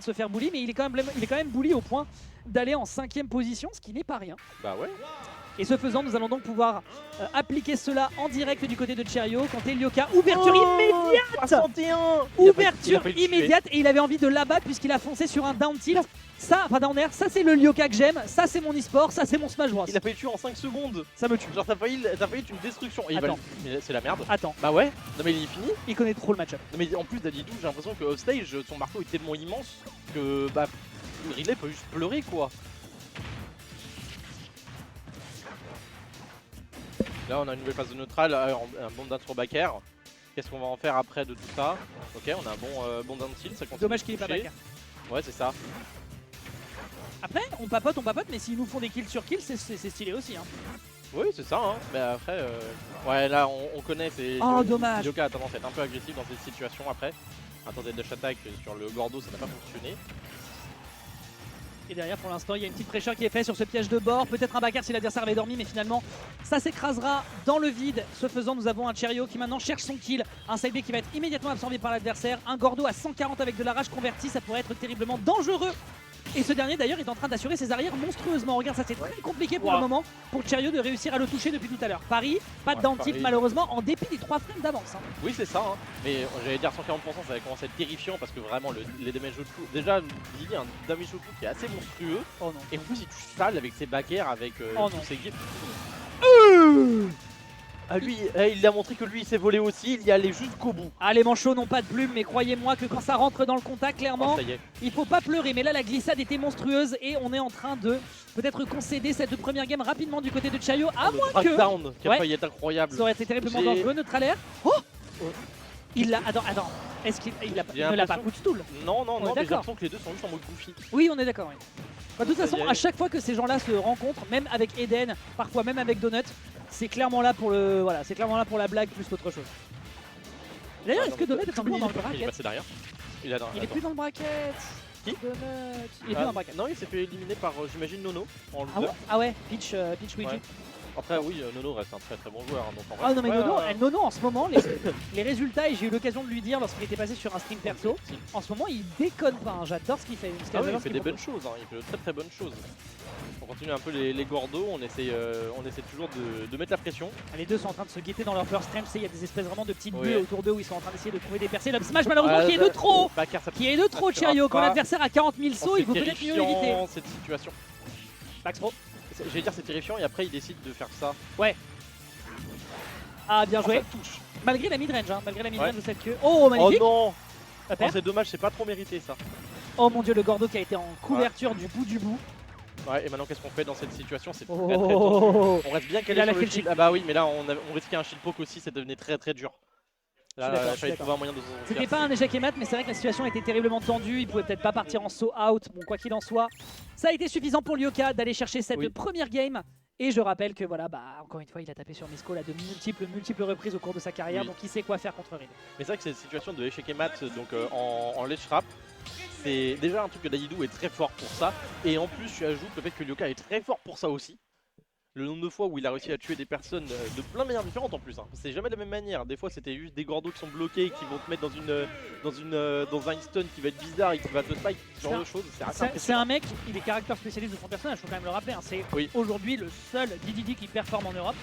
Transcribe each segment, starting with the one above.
se faire bully, mais il est quand même bully au point d'aller en 5ème position, ce qui n'est pas rien. Bah ouais. Et ce faisant, nous allons donc pouvoir appliquer cela en direct du côté de Cherio. Quand Elioka, ouverture immédiate 61. Ouverture immédiate, et il avait envie de l'abattre puisqu'il a foncé sur un down tilt. Ça, enfin down air, ça c'est le Lyoka que j'aime, ça c'est mon e-sport, ça c'est mon Smash Bros. Il a failli tuer en 5 secondes. Ça me tue. Genre t'as failli être une destruction. Et Attends. c'est la merde. Attends, Bah ouais. Non mais il est fini. il connaît trop le match-up. Non mais en plus Dadidou, j'ai l'impression que offstage, son marteau est tellement immense que bah Ridley peut juste pleurer quoi. Là on a une nouvelle phase de neutral, un bon down sur backer. Qu'est-ce qu'on va en faire après de tout ça? Ok, on a un bon down tilt, ça continue. Dommage qu'il est pas de toucher. back. Ouais c'est ça. Après, on papote, mais s'ils nous font des kills sur kills, c'est stylé aussi. Hein. Oui c'est ça hein. Mais après, ouais là on connaît, c'est... Oh dommage. Lyoka a tendance à être un peu agressif dans cette situation après. Attendez, dash attack sur le Gordo, ça n'a pas fonctionné. Et derrière, pour l'instant, il y a une petite pressure qui est faite sur ce piège de bord. Peut-être un backer si l'adversaire avait dormi, mais finalement, ça s'écrasera dans le vide. Ce faisant, nous avons un Cherio qui maintenant cherche son kill. Un side B qui va être immédiatement absorbé par l'adversaire. Un Gordo à 140 avec de la rage convertie, ça pourrait être terriblement dangereux. Et ce dernier d'ailleurs est en train d'assurer ses arrières monstrueusement. Regarde, ça c'est très compliqué pour le moment pour Cherio de réussir à le toucher depuis tout à l'heure. Paris, pas de down tilt malheureusement, en dépit des 3 frames d'avance. Hein. Oui c'est ça, hein. Mais j'allais dire 140%, ça va commencer à être terrifiant parce que vraiment les damage au tout. Déjà, il y a un damage au tout qui est assez monstrueux. Oh non. Et en plus il tue sale avec ses backers, avec tous ses gifs. Ah lui, il a montré que lui il s'est volé aussi, il y allait jusqu'au bout. Ah, les manchots n'ont pas de plume, mais croyez-moi que quand ça rentre dans le contact, clairement, Ça y est. il faut pas pleurer. Mais là, la glissade était monstrueuse et on est en train de peut-être concéder cette première game rapidement du côté de Cherio, à moins que Down qui a failli être incroyable. ça aurait été terriblement dangereux. Neutral air. Oh, il l'a. Attends. Est-ce qu'il ne l'a pas footstool? Non, On est mais j'ai d'accord. l'impression que les deux sont juste en mode goofy. Oui, on est d'accord. Oui. Bah, de toute façon, y est. à chaque fois que ces gens-là se rencontrent, même avec Eden, parfois même avec Donut, c'est clairement là pour le, voilà, c'est clairement là pour la blague plus qu'autre chose. D'ailleurs, est-ce que Donut est encore dans le Il est bracket? passé derrière. Il Il est plus dans le bracket. Qui? Donut. Il est plus dans le bracket. Non, il s'est fait éliminer par, j'imagine, Nono en Ah ouais, loser. ah ouais, Peach Luigi. Ouais. Après, oui, Nono reste un très très bon joueur. Hein, donc en vrai, Ah non mais ouais, Nono en ce moment, les résultats, et j'ai eu l'occasion de lui dire lorsqu'il était passé sur un stream perso, en ce moment il déconne pas, hein. J'adore ce qu'il fait. Ah oui, il fait des bonnes choses, hein. Il fait de très très bonnes choses. On continue un peu les Gordos, on essaie toujours de mettre la pression. Les deux sont en train de se guetter dans leur first strength, il y a des espèces vraiment de petites Oui. bulles autour d'eux où ils sont en train d'essayer de trouver des percées. Le smash malheureusement qui est de trop, Cherio. Quand l'adversaire a 40 000 sauts, il faut peut-être mieux éviter. Cette situation. Max Pro. J'allais dire c'est terrifiant et après il décide de faire ça. Ouais. Ah bien joué. Ça touche. Malgré la midrange, hein, malgré la midrange Ouais. de cette queue. Oh magnifique. Oh non. Pas Oh, peur. c'est dommage, c'est pas trop mérité ça. Oh mon dieu, le Gordo qui a été en couverture du bout. Ouais, et maintenant qu'est-ce qu'on fait dans cette situation? C'est très Oh. très tendu. On reste bien Il a calé la sur le kill shield. Ah bah oui, mais là on risquait un shield poke aussi, ça devenait très très dur. Je suis Là, d'accord, il fallait trouver un moyen de C'était pas un échec et mat, mais c'est vrai que la situation était terriblement tendue. Il pouvait peut-être pas partir en saut out. Bon, quoi qu'il en soit, ça a été suffisant pour Lyoka d'aller chercher cette première game. Et je rappelle que voilà, bah encore une fois, il a tapé sur Misco là de multiples reprises au cours de sa carrière, donc il sait quoi faire contre Rid. Mais c'est vrai que cette situation de échec et mat donc en ledge trap, c'est déjà un truc que Dadidou est très fort pour ça. Et en plus, tu ajoutes le fait que Lyoka est très fort pour ça aussi. Le nombre de fois où il a réussi à tuer des personnes de plein de manières différentes en plus. Hein. C'est jamais de la même manière. Des fois, c'était juste des gordos qui sont bloqués et qui vont te mettre dans un stun qui va être bizarre et qui va te spike, ce genre de choses. C'est un mec, il est caractère spécialiste de son personnage, faut quand même le rappeler. Hein. C'est aujourd'hui le seul DDD qui performe en Europe.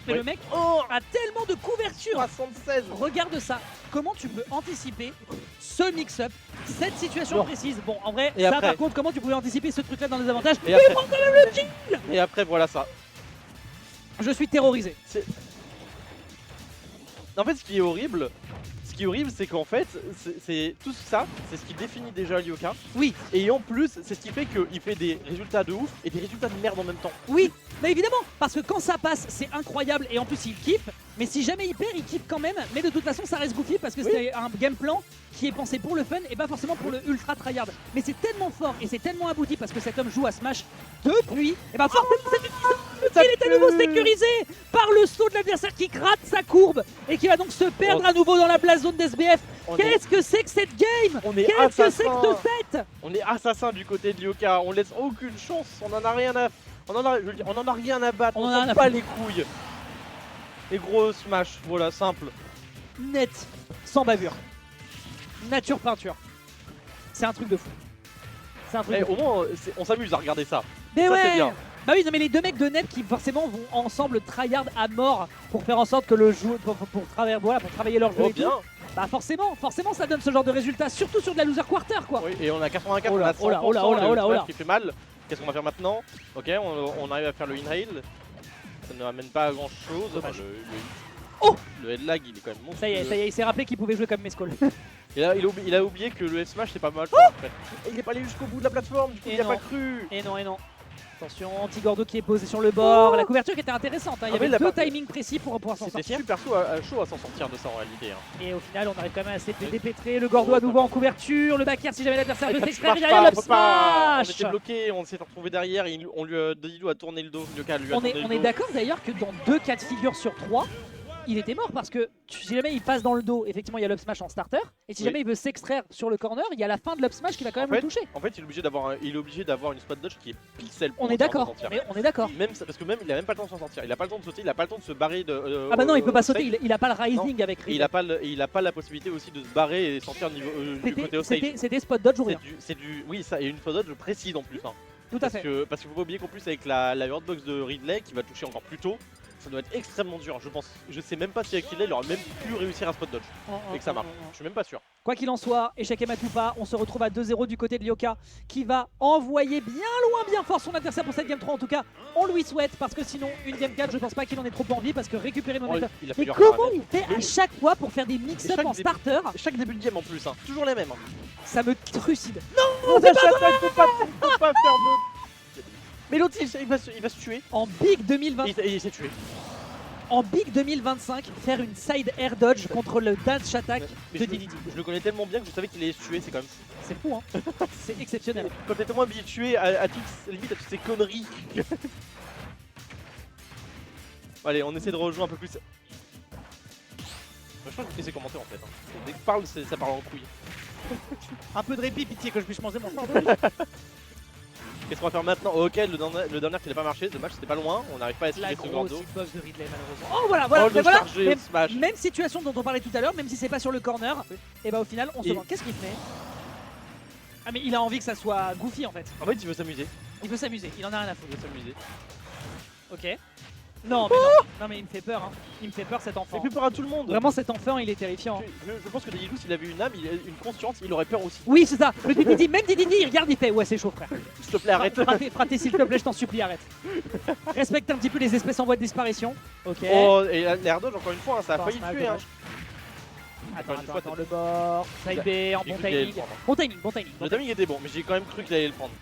Mais le mec a tellement de couverture. 76. Regarde ça. Comment tu peux anticiper ce mix-up, cette situation précise? Bon, en vrai, ça par contre, comment tu pouvais anticiper ce truc-là dans les avantages? Et il prend quand même le kill. Et après, voilà ça. Je suis terrorisé. En fait, ce qui est horrible, c'est qu'en fait, c'est tout ça, c'est ce qui définit déjà Lyoka. Oui. Et en plus, c'est ce qui fait qu'il fait des résultats de ouf et des résultats de merde en même temps. Oui, mais évidemment, parce que quand ça passe, c'est incroyable et en plus il kiffe. Mais si jamais il perd, il kiffe quand même. Mais de toute façon, ça reste goofy parce que c'est un game plan qui est pensé pour le fun et pas forcément pour le ultra tryhard. Mais c'est tellement fort et c'est tellement abouti parce que cet homme joue à Smash depuis. Et bah forcément, il est à nouveau sécurisé par le saut de l'adversaire qui gratte sa courbe et qui va donc se perdre à nouveau dans la blast zone d'SBF. Qu'est-ce que c'est que cette game? Qu'est-ce que c'est que ce fait? On est assassin du côté de Lyoka, on laisse aucune chance, on en a rien à... On en a rien à battre, on s'en bat les couilles. Et gros smash, voilà, simple. Net, sans bavure. Nature peinture. C'est un truc de fou. C'est un truc. Eh, de fou. au moins, on s'amuse à regarder ça. Mais ça, ouais. c'est bien. Bah oui, non, mais les deux mecs de net qui forcément vont ensemble tryhard à mort pour faire en sorte que le jeu, pour travailler leur jeu. Oh et tout. bien. Bah forcément ça donne ce genre de résultat, surtout sur de la loser quarter quoi. Oui, et on a 84, Oh on là, a 100%, oh là, oh là, oh là, le oh là, oh là. smash qui fait mal. Qu'est-ce qu'on va faire maintenant? Ok, on arrive à faire le inhale. Ça ne ramène pas à grand chose. Enfin, Oh, le head lag il est quand même monstrueux. ça y est, il s'est rappelé qu'il pouvait jouer comme Mescall. Et là il a oublié que le F-Smash c'est pas mal. Après. Et il est pas allé jusqu'au bout de la plateforme, du coup Et il a non. pas cru. Et non. Attention, Tigordo qui est posé sur le bord. La couverture qui était intéressante, hein. Il y Ah, mais avait il a deux pas- timings précis pour pouvoir s'en C'était sortir. super chaud à s'en sortir de ça en réalité. Hein. Et au final, on arrive quand même à essayer de les dépêtrer. Le Gordo à nouveau en couverture. Le back air si jamais l'adversaire veut Ça s'extraire. marche Derrière pas, le on peut pas. On smash. était bloqué, on s'est retrouvé derrière. Et Dadidou a tourné le dos. Lyoka lui a On tourné est le dos. d'accord d'ailleurs que dans 2 cas de figure sur 3, il était mort parce que si jamais il passe dans le dos, effectivement il y a l'up smash en starter. Et si Oui. jamais il veut s'extraire sur le corner, il y a la fin de l'up smash qui va quand même En le fait, toucher. En fait, il est obligé d'avoir une spot dodge qui est pixel. pour On est s'en d'accord, sortir. mais on est d'accord. Même parce que même il a même pas le temps de s'en sortir. Il a pas le temps de sauter, il a pas le temps de se barrer de. Ah bah non, il peut pas sauter, offstage. il a pas le rising avec Et il a pas la possibilité aussi de se barrer et sortir du côté offstage. C'était spot dodge ou rien. Oui, ça, et une spot dodge précise en plus. Hein. Tout à fait. Parce qu'il faut pas oublier qu'en plus avec la hurtbox de Ridley qui va toucher encore plus tôt, ça doit être extrêmement dur. Je pense, je sais même pas si avec Ridley il aurait même pu réussir à spot dodge et que ça marche. Je suis même pas sûr. Quoi qu'il en soit, échec et Matoupa, on se retrouve à 2-0 du côté de Lyoka qui va envoyer bien loin, bien fort son adversaire pour cette game 3. En tout cas, on lui souhaite parce que sinon, une game 4, je pense pas qu'il en ait trop envie parce que récupérer le momentum. Il a Mais plusieurs comment paramètres. il fait à chaque fois pour faire des mix-up chaque en début- starter? Chaque début de game en plus, hein. Toujours les mêmes. Hein. Ça me trucide. Non, c'est pas vrai. Peut pas faire de. Mais l'autre il va se tuer. En Big 2020, Et il s'est tué. en Big 2025, faire une side air dodge contre le dash attack Mais de je, DDD. je le connais tellement bien que je savais qu'il allait se tuer, c'est quand même fou. C'est fou, hein. C'est exceptionnel. Quand t'es tellement habitué à limite à toutes ces conneries. Allez, on essaie de rejoindre un peu plus. Je crois que c'est commentaires en fait. Hein. Dès que parle, ça parle en couille. Un peu de répit, pitié que je puisse manger mon sport. Qu'est-ce qu'on va faire maintenant? Ok, le dernier qui n'a pas marché, dommage, c'était pas loin. On n'arrive pas à La esquiver ce grosse gordo. hitbox de Ridley malheureusement. Oh voilà, voilà, Oh, mais le voilà. chargé au smash. Même situation dont on parlait tout à l'heure, même si c'est pas sur le corner, et bah au final on se Et- demande qu'est-ce qu'il fait. Ah mais il a envie que ça soit goofy en fait. En fait, il veut s'amuser. Il veut s'amuser, il en a rien à foutre. Il veut s'amuser. Ok. Non mais non. Non mais il me fait peur, hein. Il me fait peur cet Il enfant. fait peur à tout le monde. Vraiment cet enfant il est terrifiant. Je pense que Dadidou, s'il avait une âme, une conscience, il aurait peur aussi. Oui c'est ça, le DDD, même DDD il regarde, il fait ouais c'est chaud frère. S'il te plaît, arrête. Fraté s'il te plaît, je t'en supplie, arrête. Respecte un petit peu les espèces en voie de disparition. Ok. Oh, et l'air dodge, encore une fois, hein, ça a Force failli mal, le tuer. Hein. dommage. Attends, Encore une fois, attends, le bord. Side B en J'ai bon cru qu'il allait le timing. prendre. Bon timing, bon timing. Le timing était bon, mais j'ai quand même cru qu'il allait le prendre.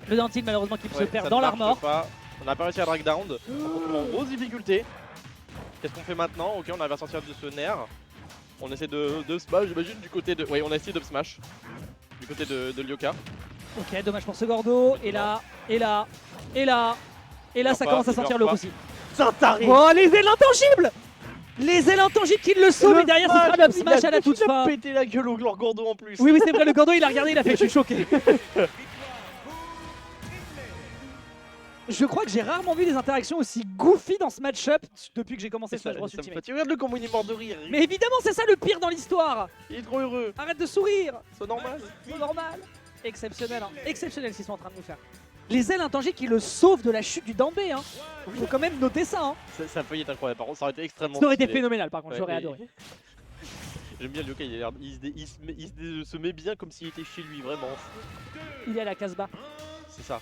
Le dentine malheureusement qui se Ouais, perd ça dans ne marche l'armor. pas. On n'a pas réussi à drag down. On se retrouve en grosse difficulté. Qu'est-ce qu'on fait maintenant? Ok, on arrive à sortir de ce nerf. On essaie de smash, j'imagine, du côté de. Ouais, on a essayé de smash. Du côté de Lyoka. Ok, dommage pour ce Gordo. Et là, et là, et là. Et là, meurt ça pas, commence à il meurt sentir le pas. roussi. C'est un taré! Oh, les ailes intangibles! Les ailes intangibles qui le sauvent et derrière, ce sera le smash à la toute Il a fin. pété la gueule au Gordo en plus. Oui, oui, c'est vrai, le Gordo il a regardé, il a fait je suis choqué. Je crois que j'ai rarement vu des interactions aussi goofy dans ce match-up depuis que j'ai commencé C'est ça, Smash Bros ça me Ultimate. fatigue. Regarde-le comment il est mort de rire. Mais évidemment, c'est ça le pire dans l'histoire. Il est trop heureux. Arrête de sourire. C'est normal. C'est normal. Exceptionnel, hein. Exceptionnel ce qu'ils sont en train de nous faire. Les ailes intangibles qui le sauvent de la chute du Dambé, hein. Faut quand même noter ça, hein. Ça a failli être incroyable. Par contre, ça aurait été extrêmement. Ça aurait été stylé. phénoménal par contre, Ouais, j'aurais et- adoré. J'aime bien Lyoka, il se met bien comme s'il était chez lui, vraiment. Il est à la Casbah. C'est ça.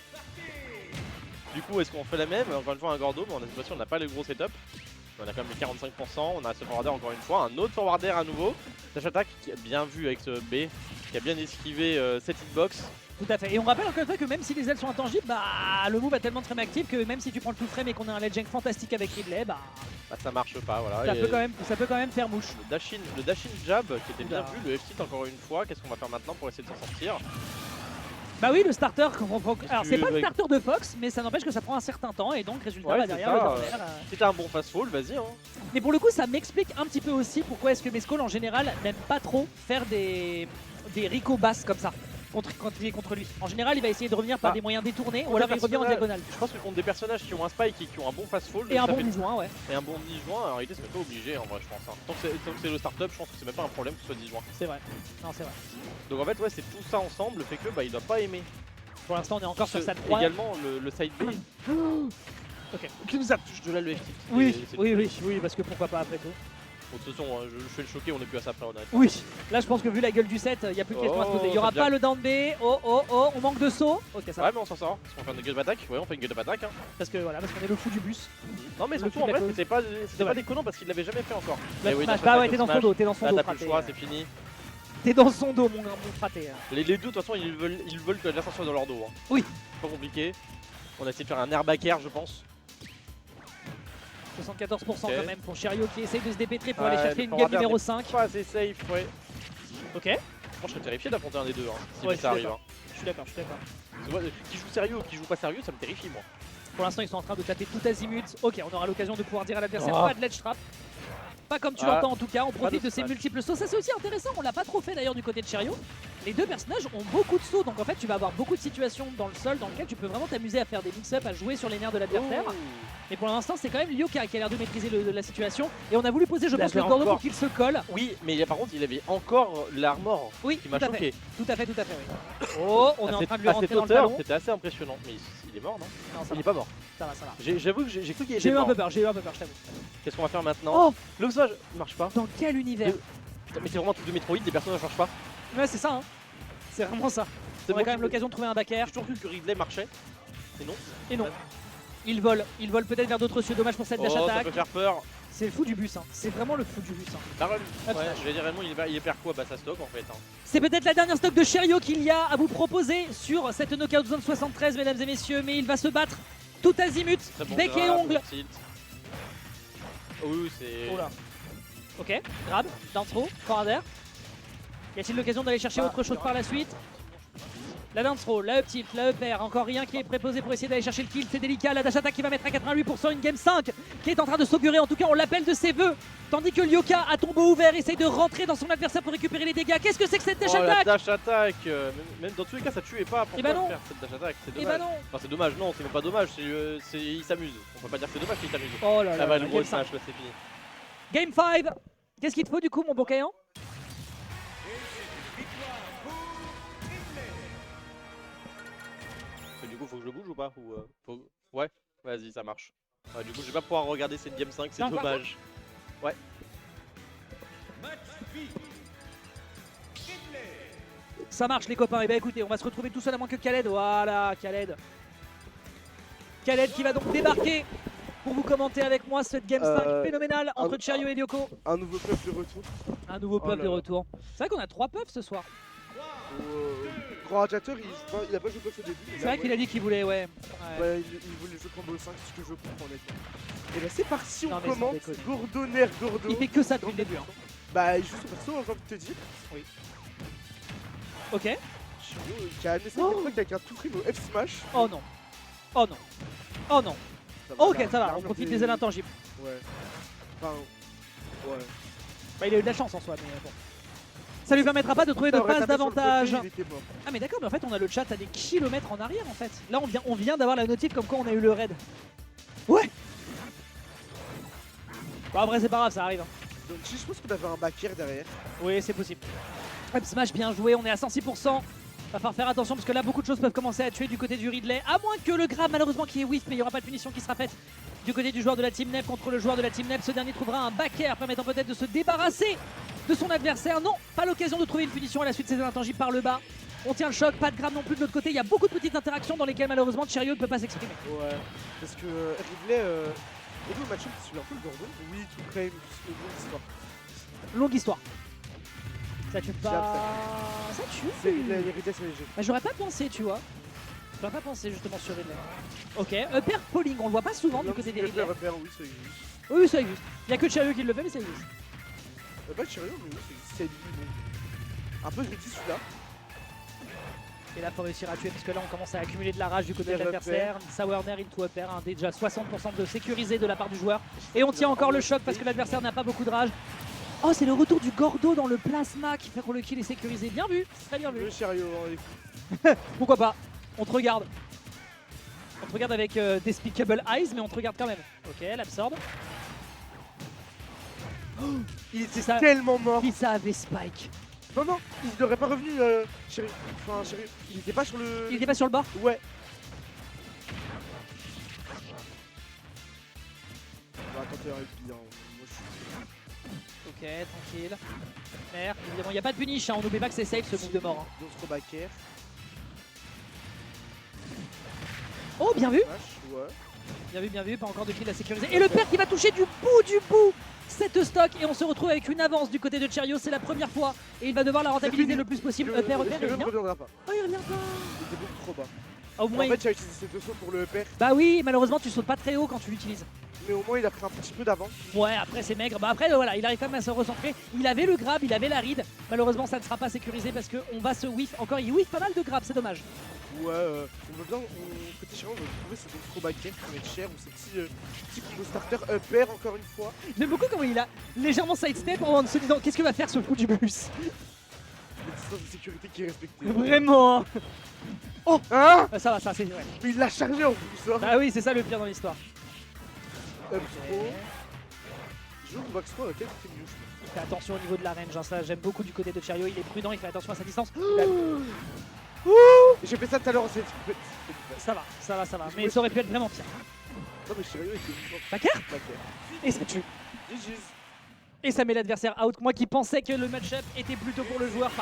Du coup, est-ce qu'on fait la même? Encore une fois, un Gordo, mais on a cette fois-ci, on n'a pas le gros setup. On a quand même les 45%, on a ce forwarder encore une fois, un autre forwarder à nouveau. Dash attack qui a bien vu avec ce B, qui a bien esquivé cette hitbox. Tout à fait. Et on rappelle encore une fois que même si les ailes sont intangibles, bah le move a tellement de frame actif que même si tu prends le tout frame et qu'on a un ledge fantastique avec Ridley, bah Bah, ça marche pas, voilà. ça Et peut quand même faire mouche. le dash in jab qui était bien Oula. vu, le F-tilt encore une fois. Qu'est-ce qu'on va faire maintenant pour essayer de s'en sortir? Bah oui, le starter, alors c'est pas le avec- starter de Fox, mais ça n'empêche que ça prend un certain temps et donc résultat Ouais, bah, c'est derrière ça, le down air, Si t'as un bon fast fall, vas-y. Hein. Mais pour le coup, ça m'explique un petit peu aussi pourquoi est-ce que Mescall en général n'aime pas trop faire des Rico basses comme ça. quand il est contre lui. En général, il va essayer de revenir par des moyens détournés ou alors il revient en diagonale. Je pense que contre des personnages qui ont un spike et qui ont un bon fast fall Et un bon disjoint, ouais. Et un bon disjoint, en réalité c'est même pas obligé en vrai je pense. Tant que c'est le startup, je pense que c'est même pas un problème que ce soit disjoint. C'est vrai. Non, c'est vrai. Donc en fait ouais c'est tout ça ensemble fait que bah il doit pas aimer. Pour l'instant on est encore sur stade 3. Également le side B. Ok. Qui nous touche de là le FT. Oui, parce que pourquoi pas après tout. Bon, de toute façon, je fais le choquer, on est plus à ça après, honnêtement. Oui, là je pense que vu la gueule du set, il n'y a plus de questions à se poser. Il n'y aura pas le down B. Oh, on manque de saut. Ok, ça va. Ouais, mais on s'en sort. Parce qu'on fait une gueule d'attaque. Ouais, on fait une gueule d'attaque. Hein. Parce qu'on est le fou du bus. Non, mais surtout en vrai, c'était pas déconnant parce qu'il l'avait jamais fait encore. Bah ouais, t'es dans son dos, T'as plus le choix, c'est fini. T'es dans son dos, mon fraté. Les deux, de toute façon, ils veulent que l'adversaire soit dans leur dos. Hein. Oui. Pas compliqué. On a essayé de faire un air back air, je pense. 74% quand même pour Cherio qui essaye de se dépêtrer pour aller chercher une game numéro 5. Pas assez safe, ouais. Ok. Moi je serais terrifié d'affronter un des deux, hein, si ça arrive. Je suis d'accord. Qui joue sérieux ou qui joue pas sérieux, ça me terrifie moi. Pour l'instant ils sont en train de taper tout azimut. Ok, on aura l'occasion de pouvoir dire à l'adversaire pas de ledge trap. Pas comme tu l'entends en tout cas, on profite de ces multiples sauts. Ça c'est aussi intéressant, on l'a pas trop fait d'ailleurs du côté de Cherio. Les deux personnages ont beaucoup de sauts, donc en fait tu vas avoir beaucoup de situations dans le sol dans lesquelles tu peux vraiment t'amuser à faire des mix-up, à jouer sur les nerfs de l'adversaire. Mais pour l'instant c'est quand même Lyoka qui a l'air de maîtriser la situation. Et on a voulu poser je pense le Gordo pour qu'il se colle. Oui, mais par contre il avait encore l'armor qui m'a choqué. Tout à fait, oui. Oh, on est en train de lui rentrer dans le talon. C'était assez impressionnant, mais il est mort non? Non, il est pas mort. Ça va. J'avoue que j'ai cru qu'il était mort. J'ai eu un peu peur, je t'avoue. Qu'est-ce qu'on va faire maintenant? Oh, le sauvage marche pas. Dans quel univers? Putain, mais c'est vraiment un truc de Metroid, des personnages marchent pas. Ouais, c'est ça, hein. C'est vraiment ça. On a quand même l'occasion de trouver un back air. J'ai toujours cru que Ridley marchait. Et non. Il vole peut-être vers d'autres cieux. Dommage pour cette dash attack. Ça peut faire peur. C'est le fou du bus, hein. C'est vraiment le fou du bus. Hein. Ouais, je vais dire réellement, il perd quoi? Bah ça stock en fait. Hein. C'est peut-être la dernière stock de Cherio qu'il y a à vous proposer sur cette Knockout Zone 73, mesdames et messieurs. Mais il va se battre tout azimut, bec et ongle. Oui, c'est... Oh là. Ok, grab, down throw, forward air. Y a-t-il l'occasion d'aller chercher autre chose par la suite? La down throw, la up tilt, la up air, encore rien qui est préposé pour essayer d'aller chercher le kill, c'est délicat. La dash attack qui va mettre à 88%, une game 5 qui est en train de s'augurer, en tout cas on l'appelle de ses voeux. Tandis que Lyoka, à tombeau ouvert, essaye de rentrer dans son adversaire pour récupérer les dégâts. Qu'est-ce que c'est que cette dash attack? La dash attack, même dans tous les cas ça tuait pas. Pourquoi faire cette dash attack? C'est dommage. Enfin c'est dommage, non c'est même pas dommage, il s'amuse. On peut pas dire que c'est dommage qu'il s'amuse. Oh là là, va le gros smash, là c'est fini. Game 5, qu'est-ce qu'il te faut du coup mon bon Kayan? Du coup faut que je bouge ou pas Ouais, vas-y ça marche. Ouais, du coup je vais pas pouvoir regarder cette game 5, c'est dommage. Ouais. Ça marche les copains, et bah écoutez, on va se retrouver tout seul à moins que Khaled. Voilà, Khaled. Khaled qui va donc débarquer pour vous commenter avec moi cette game 5 phénoménale entre Cherio et Lyoko. Un nouveau puff de retour. Un nouveau puff de retour. C'est vrai qu'on a 3 puffs ce soir. Grand radiateur, il a pas joué puff au début. C'est vrai qu'il a dit qu'il voulait, ouais. Ouais, il voulait jouer combo 5, ce que je comprends honnêtement. Et bah c'est parti, on commence. Gordo, Gordo. Il fait que ça depuis le début. Hein. Bah il joue son perso, j'ai envie de te dire. Oui. Ok. Cherio qui a amené sa game avec un tout prime au F smash. Oh non. Oh non. Oh non. Ok, ça va, on profite des ailes intangibles. Ouais. Enfin, ouais. Bah il a eu de la chance en soi, mais bon. Ça lui permettra pas de trouver de passe d'avantage. Ah mais d'accord, mais en fait on a le chat à des kilomètres en arrière en fait. Là on vient d'avoir la notif comme quoi on a eu le raid. Ouais. Bon après c'est pas grave, ça arrive. Donc je pense qu'on avait un back air derrière. Oui c'est possible. Up smash bien joué, on est à 106%. Va falloir faire attention parce que là beaucoup de choses peuvent commencer à tuer du côté du Ridley. À moins que le grab malheureusement qui est whiff, mais il n'y aura pas de punition qui sera faite du côté du joueur de la Team Nep contre le joueur de la Team Nep. Ce dernier trouvera un back air permettant peut-être de se débarrasser de son adversaire. Non, pas l'occasion de trouver une punition à la suite de ces intangibles par le bas. On tient le choc, pas de grab non plus de l'autre côté. Il y a beaucoup de petites interactions dans lesquelles malheureusement Cherio ne peut pas s'exprimer. Ouais, parce que Ridley, au match-up, tu un peu le Gordon. Oui, tout crème, longue histoire. Longue histoire. Ça tue pas. Ça tue. Les Ridley, c'est léger. Bah, j'aurais pas pensé, tu vois. J'aurais pas pensé justement sur Ridley. Ok, upper polling, on le voit pas souvent du côté des Ridley. Oui, ça existe. Oui, ça existe. Il y a que Cherio qui le fait, mais ça existe. Pas Cherio, mais oui, c'est bon. Un peu gritty celui-là. Et là, faut réussir à tuer parce que là, on commence à accumuler de la rage du côté de l'adversaire. Sourner into upper, déjà 60% de sécurisé de la part du joueur. Et on tient encore le choc parce que l'adversaire n'a pas beaucoup de rage. Oh, c'est le retour du Gordo dans le plasma qui fait que le kill est sécurisé. Bien vu, très bien vu. Le chariot, Pourquoi pas? On te regarde. On te regarde avec Despicable Eyes, mais on te regarde quand même. Ok, l'absorbe. il était ça. tellement mort. Qui ça avait Spike? Non, non, il n'aurait pas revenu, chérie. Enfin, chérie, il était pas sur le... Il était pas sur le bord? Ouais. Bah, attends, t'es bien. Moi, je suis... Ok, tranquille. Merde, évidemment, il n'y a pas de punish, hein. On n'oublie pas que c'est safe ce move de mort. Hein. D'autres backers. Oh, bien vu! Ouais. Bien vu, pas encore de kill à sécuriser. Et le père qui va toucher du bout cette stock. Et on se retrouve avec une avance du côté de Cherio, c'est la première fois. Et il va devoir la rentabiliser le plus possible. Le Père, il ne revient. reviendra pas. Oh, il revient pas! Il était beaucoup trop bas. Au moins, En fait, j'ai utilisé cette saut pour le père. Bah oui, malheureusement, tu sautes pas très haut quand tu l'utilises. Mais au moins, il a pris un petit peu d'avance. Ouais, après c'est maigre. Bah après, voilà, il arrive quand même à se recentrer. Il avait le grab, il avait la ride. Malheureusement, ça ne sera pas sécurisé parce qu'on va se whiff. Encore, il whiff pas mal de grab, c'est dommage. Ouais, on veut bien, côté Chiron, on veut trouver ce bon trop backer qui va être cher ou ce petit combo starter upper encore une fois. J'aime beaucoup comment il a légèrement sidestep en se disant qu'est-ce que va faire ce fou du bus. La distance de sécurité qui est respectée. Vraiment. Oh hein. Ça va, ça c'est ouais. Mais il l'a chargé en plus, hein. Bah oui, c'est ça le pire dans l'histoire. Up throw. Je joue Max 3 laquelle c'est mieux, je pense. Il fait attention au niveau de la range, hein, ça j'aime beaucoup du côté de Cherio, il est prudent, il fait attention à sa distance. J'ai fait ça tout à l'heure, c'est... Ça va, mais ça aurait pu être vraiment pire. Non mais Chirio était... Backer. Backer. Et ça tue. GG's. Et ça met l'adversaire out. Moi qui pensais que le match-up était plutôt pour le joueur parce